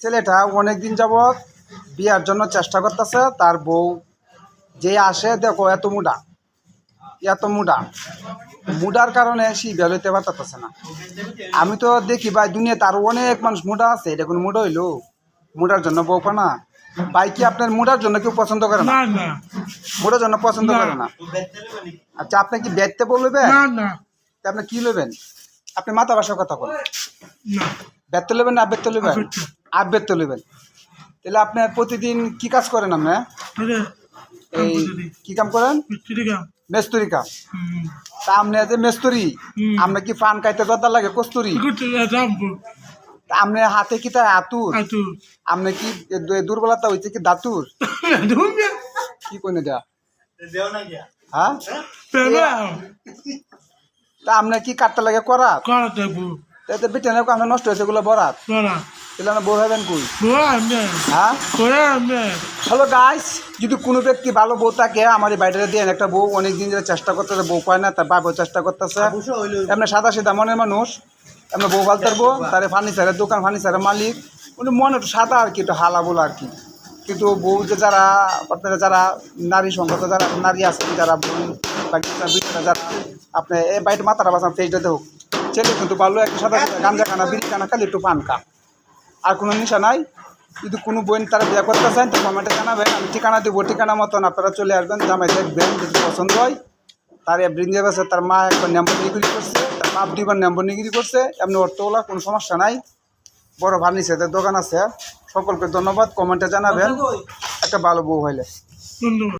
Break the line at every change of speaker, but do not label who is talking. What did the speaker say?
ছেলেটা অনেকদিন যাবৎ বিয়ার জন্য চেষ্টা করতেছে। তার বউ যে আসে দেখো এত মুডার কারণে সে বিয়া লইতে পারতেছে না। আমি তো দেখি ভাই দুনিয়াতে আরো অনেক মানুষ মুডা আছে, এটা কোনো মুডা হইলো? মুডার জন্য বউ পানা ভাই কি আপনার মুডার জন্য কেউ পছন্দ করে না? মুডার জন্য পছন্দ করে না। আচ্ছা আপনি কি বেচতে বলবেন? আপনি কি নেবেন? আপনি মাথা ভাষার কথা বলেন। বেচতে নেবেন না আবেদতে নেবেন? আবেদতে নেবেন। তাহলে আপনার প্রতিদিন কি কাজ করেন? আপনি এই কি কাম করেন? মেস্তুরি কাম। তা আপনি যে মেস্তুরি, আপনার কি ফান খাইতে জর্দা লাগে কস্তুরি? আপনার হাতে কি তার আতুর? আপনি কি দুর্বলতা হয়েছে কি দাতুর? কি কইনে দেয়া? হ্যাঁ তা আপনার কি কাটতে লাগে করাত? তাতে বেটেন আপনার নষ্ট হয়েছে এগুলো বরাত। তাহলে আমরা বউ হবেন কই? হ্যাঁ হ্যালো গাইস, যদি কোনো ব্যক্তি ভালো বউ থাকে আমার এই বাইরে দিয়ে একটা বউ অনেকদিন ধরে চেষ্টা করতেছে, বউ পায় না, তার বাবু চেষ্টা করতেছে। এমনি সাদা সিধা মনের মানুষ, এমনি বউ ভাল থাকবো। তার ফার্নিচারের দোকান, ফার্নিচারের মালিক, উনি মনে একটু সাদা আর কি, একটু হালা বলা আর কি। কিন্তু বউ যে যারা আপনারা যারা নারী সংগত যারা নারী আছেন, যারা যারা আপনি এই বাড়িতে মাথাটা বাঁচান ফেসটা হোক, ছেলে কিন্তু ভালো একটা সাদা গাঞ্জা খানা বিড়ি খানা খালি একটু পান খা, আর কোনো নেশা নাই। যদি কোনো বোন তারা বিয়ে করতে চান তো কমেন্টে জানাবেন, আমি ঠিকানা দেবো। ঠিকানা মতন আপনারা চলে আসবেন, জামাই দেখবেন, যদি পছন্দ হয়। তার বৃন্দে গেছে, তার মা একবার নম্বর নিগিরি করছে, তার বাপ দুইবার নম্বর নিগিরি করছে, এমনি অর্থওয়ালা, কোনো সমস্যা নাই। বড় ফার্নিচারের দোকান আছে। সকলকে ধন্যবাদ, কমেন্টে জানাবেন একটা ভালো বউ হইলে।